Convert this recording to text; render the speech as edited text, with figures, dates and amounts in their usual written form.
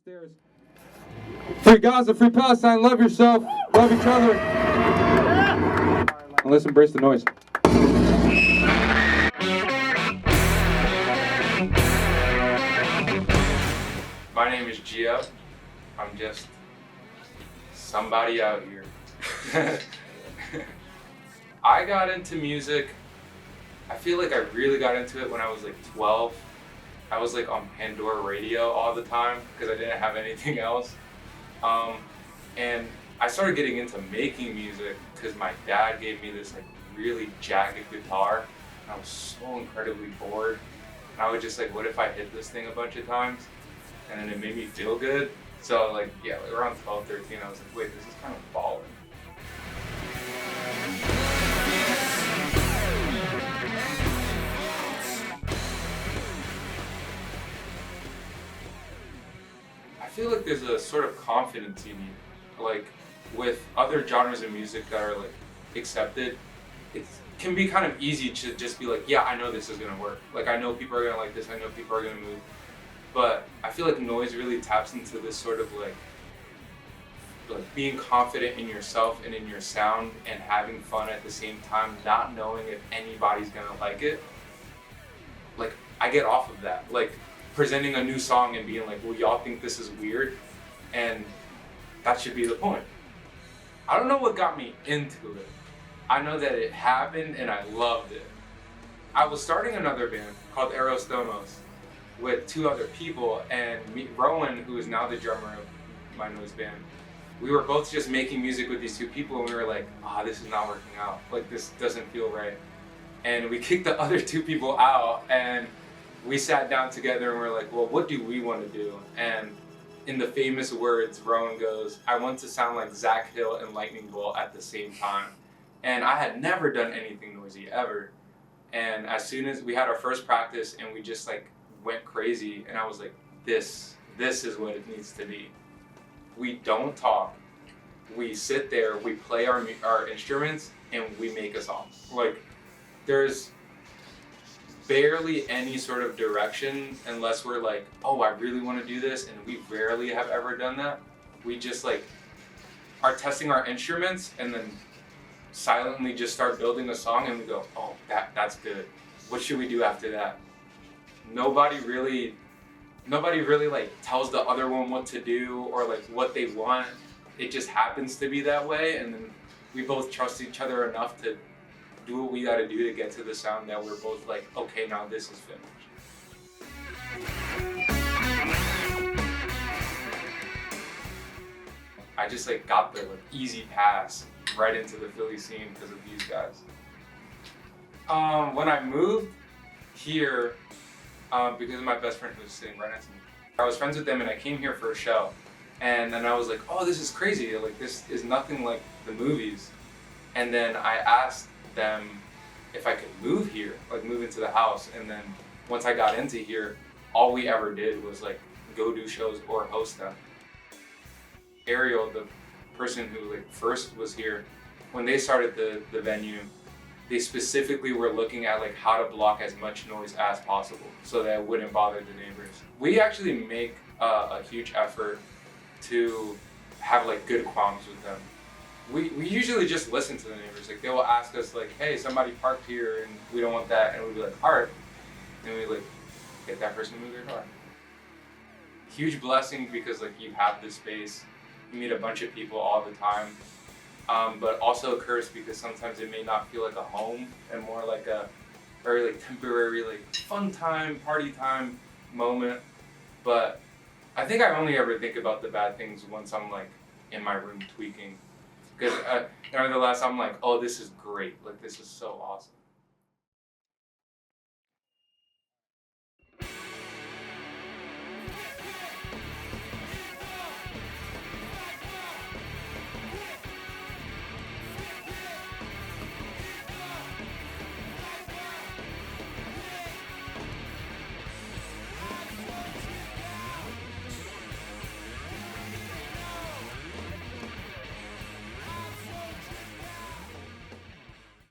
Upstairs. Free Gaza, free Palestine, love yourself, love each other. And let's embrace the noise. My name is Gio. I'm just somebody out here. I got into music, I feel like I really got into it when I was like 12. I was like on Pandora Radio all the time because I didn't have anything else. And I started getting into making music because my dad gave me this like really jagged guitar and I was so incredibly bored. And I was just like, what if I hit this thing a bunch of times? And then it made me feel good. So like around 12, 13, I was like, wait, this is kind of balling. I feel like there's a sort of confidence you need. Like with other genres of music that are like accepted, it can be kind of easy to just be like, yeah, I know this is gonna work. Like I know people are gonna like this, I know people are gonna move. But I feel like noise really taps into this sort of like being confident in yourself and in your sound and having fun at the same time, not knowing if anybody's gonna like it. Like I get off of that. Like presenting a new song and being like, well, y'all think this is weird? And that should be the point. I don't know what got me into it. I know that it happened and I loved it. I was starting another band called Aerostomos with two other people, and Rowan, who is now the drummer of my noise band, we were both just making music with these two people and we were like, this is not working out. Like this doesn't feel right. And we kicked the other two people out and we sat down together and we're like, well, what do we want to do? And in the famous words, Rowan goes, I want to sound like Zach Hill and Lightning Bolt at the same time. And I had never done anything noisy ever. And as soon as we had our first practice and we just like went crazy, and I was like, this is what it needs to be. We don't talk. We sit there, we play our instruments, and we make a song. Like, there's barely any sort of direction unless we're like, oh, I really want to do this, and we rarely have ever done that. We just like are testing our instruments and then silently just start building a song and we go, oh, that's good. What should we do after that? Nobody really like tells the other one what to do or like what they want. It just happens to be that way, and then we both trust each other enough to do what we gotta do to get to the sound that we're both like, okay, now this is finished. I just like got the like easy pass right into the Philly scene because of these guys. When I moved here, because of my best friend who was sitting right next to me, I was friends with them and I came here for a show. And then I was like, oh, this is crazy. Like this is nothing like the movies. And then I asked them if I could move here, like move into the house. And then once I got into here, all we ever did was like go do shows or host them. Ariel, the person who like first was here, when they started the venue, they specifically were looking at like how to block as much noise as possible so that it wouldn't bother the neighbors. We actually make a huge effort to have like good qualms with them. We usually just listen to the neighbors. Like they will ask us like, hey, somebody parked here and we don't want that, and we'll be like, all right. And we like get that person to move their car. Huge blessing because like you have this space, you meet a bunch of people all the time. But also a curse because sometimes it may not feel like a home and more like a very like temporary like fun time, party time moment. But I think I only ever think about the bad things once I'm like in my room tweaking. Because nevertheless, I'm like, oh, this is great. Like this is so awesome.